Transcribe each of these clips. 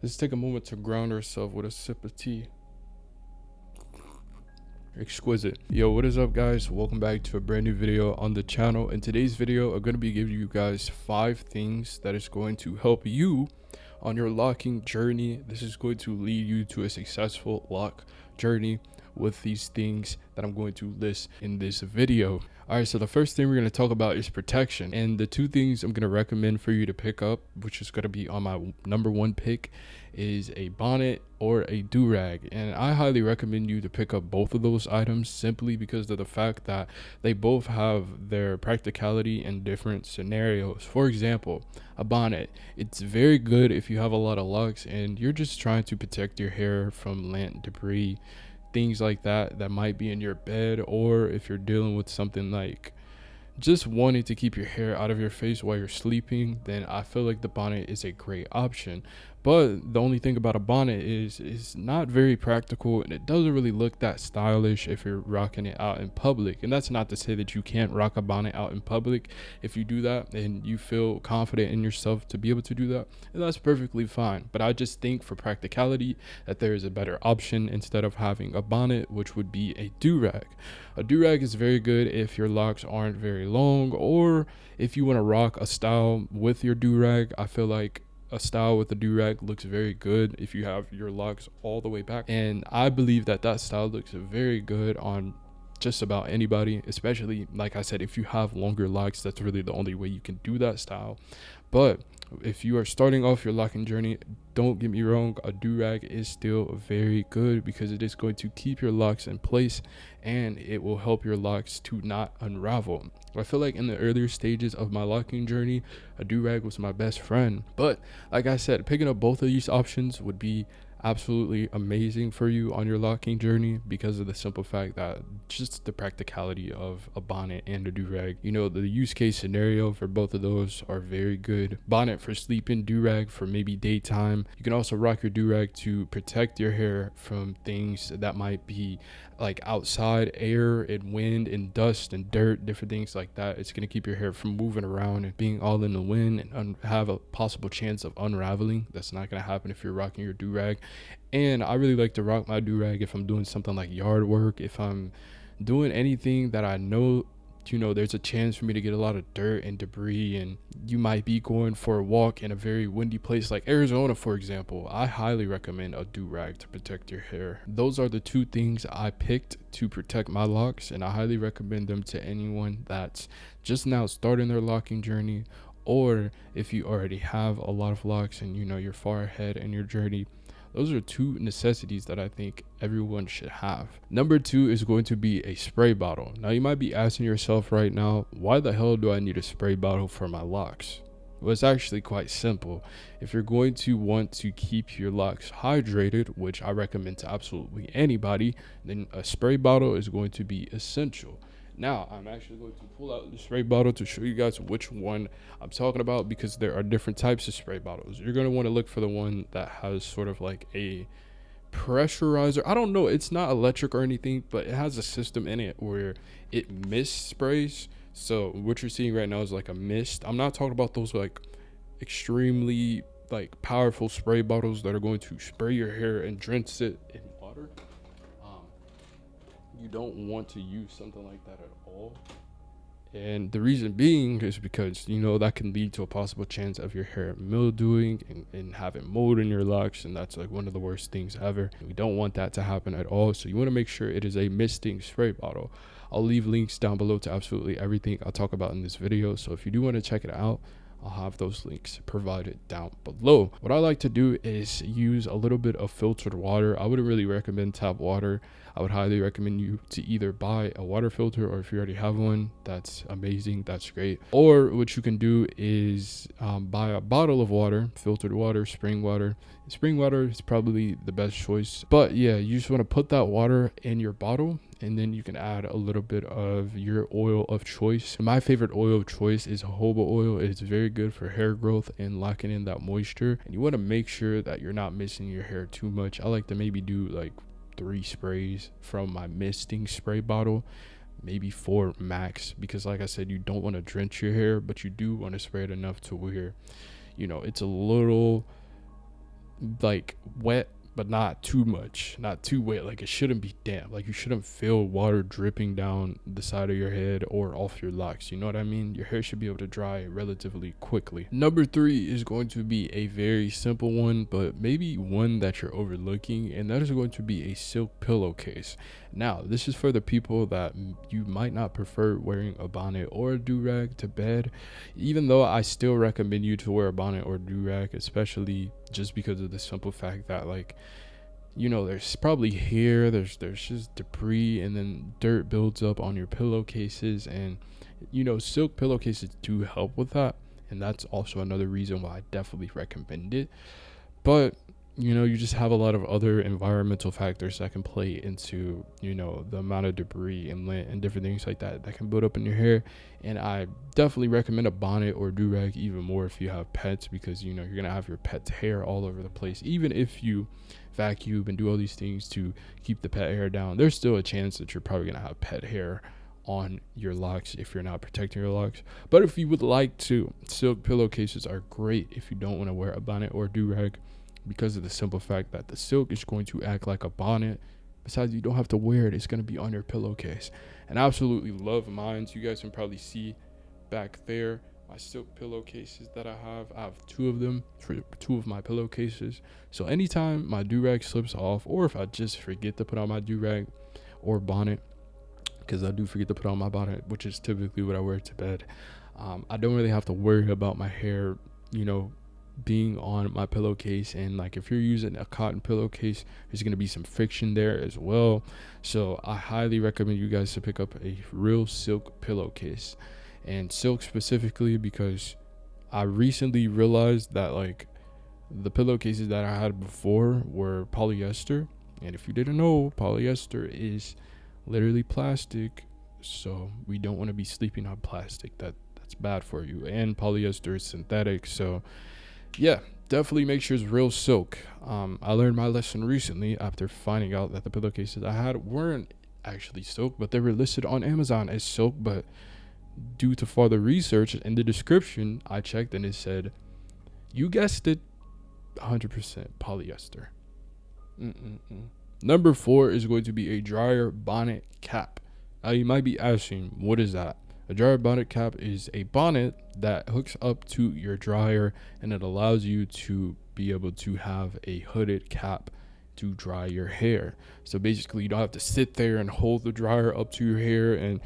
Let's take a moment to ground ourselves with a sip of tea. Exquisite. Yo, what is up, guys? Welcome back to a brand new video on the channel. In today's video, I'm going to be giving you guys 5 things that is going to help you on your locking journey. This is going to lead you to a successful lock journey with these things that I'm going to list in this video. All right, so the first thing we're going to talk about is protection, and the 2 things I'm going to recommend for you to pick up, which is going to be on my number 1 pick, is a bonnet or a do-rag. And I highly recommend you to pick up both of those items simply because of the fact that they both have their practicality in different scenarios. For example, a bonnet, it's very good if you have a lot of locks and you're just trying to protect your hair from lint, debris, things like that might be in your bed, or if you're dealing with something like just wanting to keep your hair out of your face while you're sleeping, then I feel like the bonnet is a great option. But the only thing about a bonnet is it's not very practical, and it doesn't really look that stylish if you're rocking it out in public. And that's not to say that you can't rock a bonnet out in public. If you do that and you feel confident in yourself to be able to do that, and that's perfectly fine. But I just think for practicality that there is a better option instead of having a bonnet, which would be a do-rag. A do-rag is very good if your locks aren't very long, or if you want to rock a style with your do-rag. I feel like a style with a do-rag looks very good if you have your locks all the way back, and I believe that that style looks very good on just about anybody, especially, like I said, if you have longer locks. That's really the only way you can do that style. But if you are starting off your locking journey, don't get me wrong, a do-rag is still very good because it is going to keep your locks in place and it will help your locks to not unravel. I feel like in the earlier stages of my locking journey, a do-rag was my best friend. But like I said, picking up both of these options would be absolutely amazing for you on your locking journey because of the simple fact that just the practicality of a bonnet and a do-rag, you know, the use case scenario for both of those are very good. Bonnet for sleeping, do-rag for maybe daytime. You can also rock your do-rag to protect your hair from things that might be like outside air and wind and dust and dirt, different things like that. It's going to keep your hair from moving around and being all in the wind and have a possible chance of unraveling. That's not going to happen if you're rocking your do-rag. And I really like to rock my do-rag if I'm doing something like yard work, if I'm doing anything that I know, you know, there's a chance for me to get a lot of dirt and debris, and you might be going for a walk in a very windy place like Arizona, for example. I highly recommend a do-rag to protect your hair. Those are the 2 things I picked to protect my locks, and I highly recommend them to anyone that's just now starting their locking journey, or if you already have a lot of locks and you know you're far ahead in your journey. Those are 2 necessities that I think everyone should have. Number 2 is going to be a spray bottle. Now you might be asking yourself right now, why the hell do I need a spray bottle for my locks? Well, it's actually quite simple. If you're going to want to keep your locks hydrated, which I recommend to absolutely anybody, then a spray bottle is going to be essential. Now, I'm actually going to pull out the spray bottle to show you guys which one I'm talking about, because there are different types of spray bottles. You're going to want to look for the one that has sort of like a pressurizer. I don't know, it's not electric or anything, but it has a system in it where it mist sprays. So what you're seeing right now is like a mist. I'm not talking about those like extremely like powerful spray bottles that are going to spray your hair and drench it in water. You don't want to use something like that at all. And the reason being is because, you know, that can lead to a possible chance of your hair mildewing and having mold in your locks. And that's like one of the worst things ever. We don't want that to happen at all. So you want to make sure it is a misting spray bottle. I'll leave links down below to absolutely everything I'll talk about in this video. So if you do want to check it out, I'll have those links provided down below. What I like to do is use a little bit of filtered water. I wouldn't really recommend tap water. I would highly recommend you to either buy a water filter, or if you already have one, that's amazing, that's great. Or what you can do is buy a bottle of water, filtered water, spring water. Spring water is probably the best choice. But yeah, you just want to put that water in your bottle, and then you can add a little bit of your oil of choice. My favorite oil of choice is jojoba oil. It's very good for hair growth and locking in that moisture. And you want to make sure that you're not missing your hair too much. I like to maybe do like 3 sprays from my misting spray bottle, maybe 4 max, because like I said, you don't want to drench your hair, but you do want to spray it enough to where, you know, it's a little like wet, but not too much, not too wet. Like it shouldn't be damp. Like you shouldn't feel water dripping down the side of your head or off your locks. You know what I mean? Your hair should be able to dry relatively quickly. Number 3 is going to be a very simple one, but maybe one that you're overlooking, and that is going to be a silk pillowcase. Now, this is for the people that you might not prefer wearing a bonnet or a do-rag to bed, even though I still recommend you to wear a bonnet or do-rag, especially just because of the simple fact that, like, you know, there's probably hair, there's just debris, and then dirt builds up on your pillowcases, and you know, silk pillowcases do help with that, and that's also another reason why I definitely recommend it. But you know, you just have a lot of other environmental factors that can play into, you know, the amount of debris and lint and different things like that that can build up in your hair. And I definitely recommend a bonnet or do-rag even more if you have pets, because you know you're gonna have your pet's hair all over the place. Even if you vacuum and do all these things to keep the pet hair down, there's still a chance that you're probably gonna have pet hair on your locks if you're not protecting your locks. But if you would like to, silk pillowcases are great if you don't want to wear a bonnet or do-rag, because of the simple fact that the silk is going to act like a bonnet. Besides, you don't have to wear it. It's going to be on your pillowcase. And I absolutely love mine. You guys can probably see back there my silk pillowcases that I have. I have 2 of them for 2 of my pillowcases. So anytime my do-rag slips off, or if I just forget to put on my do-rag or bonnet, because I do forget to put on my bonnet, which is typically what I wear to bed, I don't really have to worry about my hair, you know, being on my pillowcase. And like if you're using a cotton pillowcase, there's going to be some friction there as well. So I highly recommend you guys to pick up a real silk pillowcase, and silk specifically, because I recently realized that like the pillowcases that I had before were polyester, and if you didn't know, polyester is literally plastic, so we don't want to be sleeping on plastic. That's bad for you, and polyester is synthetic. So yeah, definitely make sure it's real silk. I learned my lesson recently after finding out that the pillowcases I had weren't actually silk, but they were listed on Amazon as silk. But due to further research, in the description I checked and it said, you guessed it, 100% polyester. Number 4 is going to be a dryer bonnet cap. Now you might be asking, what is that? A dryer bonnet cap is a bonnet that hooks up to your dryer, and it allows you to be able to have a hooded cap to dry your hair. So basically, you don't have to sit there and hold the dryer up to your hair and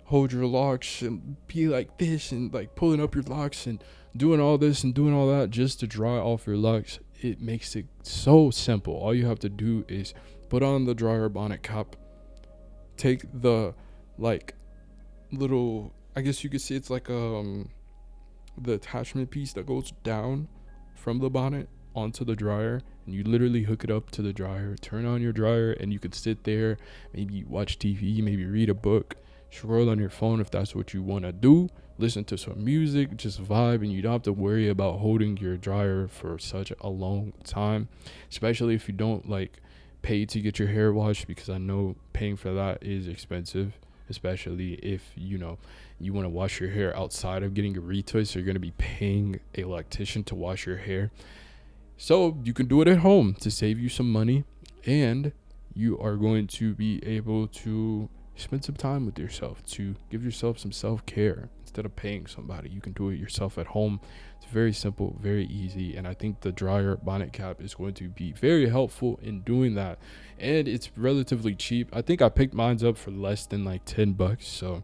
hold your locks and be like this and like pulling up your locks and doing all this and doing all that just to dry off your locks. It makes it so simple. All you have to do is put on the dryer bonnet cap, take the like little, I guess you could say it's like the attachment piece that goes down from the bonnet onto the dryer, and you literally hook it up to the dryer, turn on your dryer, and you could sit there, maybe watch TV, maybe read a book, scroll on your phone if that's what you want to do, listen to some music, just vibe, and you don't have to worry about holding your dryer for such a long time, especially if you don't like pay to get your hair washed, because I know paying for that is expensive, especially if you know you want to wash your hair outside of getting a retwist. So you're going to be paying a electrician to wash your hair, so you can do it at home to save you some money, and you are going to be able to spend some time with yourself, to give yourself some self-care. Instead of paying somebody, you can do it yourself at home. It's very simple, very easy, and I think the dryer bonnet cap is going to be very helpful in doing that, and it's relatively cheap. I think I picked mine up for less than like $10. So,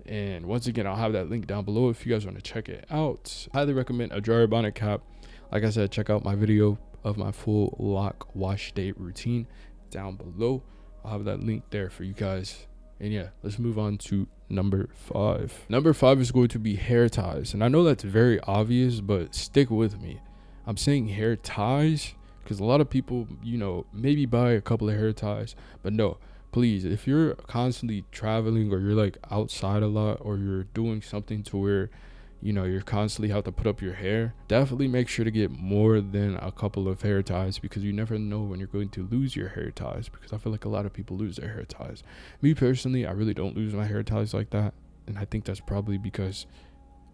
and once again, I'll have that link down below if you guys want to check it out. I highly recommend a dryer bonnet cap. Like I said, check out my video of my full lock wash day routine down below. I'll have that link there for you guys. And yeah, let's move on to number 5. Number 5 is going to be hair ties. And I know that's very obvious, but stick with me. I'm saying hair ties because a lot of people, you know, maybe buy a couple of hair ties, but no, please, if you're constantly traveling or you're like outside a lot, or you're doing something to where, you know, you're constantly have to put up your hair, definitely make sure to get more than a couple of hair ties, because you never know when you're going to lose your hair ties, because I feel like a lot of people lose their hair ties. Me personally, I really don't lose my hair ties like that, and I think that's probably because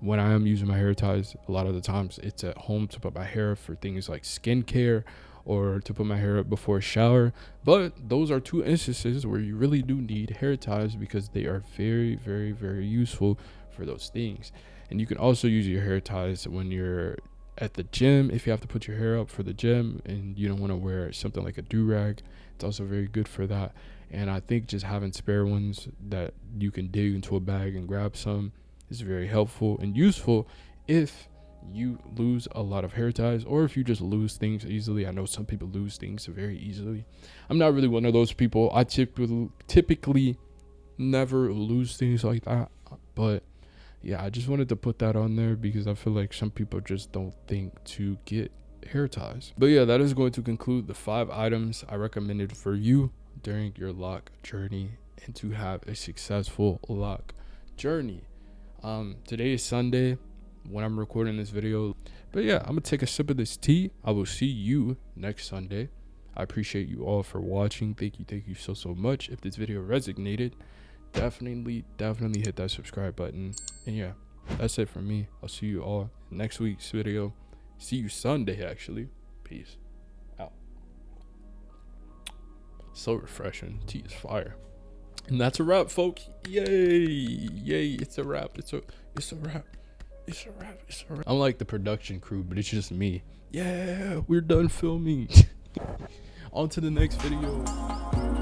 when I am using my hair ties, a lot of the times it's at home to put my hair up for things like skincare or to put my hair up before a shower. But those are two instances where you really do need hair ties because they are very, very, very useful for those things. And you can also use your hair ties when you're at the gym. If you have to put your hair up for the gym and you don't want to wear something like a do-rag, it's also very good for that. And I think just having spare ones that you can dig into a bag and grab some is very helpful and useful if you lose a lot of hair ties or if you just lose things easily. I know some people lose things very easily. I'm not really one of those people. I typically never lose things like that, but yeah, I just wanted to put that on there because I feel like some people just don't think to get hair ties. But yeah, that is going to conclude the 5 items I recommended for you during your lock journey and to have a successful lock journey. Today is Sunday when I'm recording this video, but yeah, I'm gonna take a sip of this tea. I will see you next Sunday. I appreciate you all for watching. Thank you so much. If this video resonated, definitely hit that subscribe button. And yeah, that's it from me. I'll see you all next week's video. See you Sunday, actually. Peace out. So refreshing. Tea is fire. And that's a wrap, folks. Yay, it's a wrap. It's a wrap. I'm like the production crew, but it's just me. Yeah, we're done filming. On to the next video.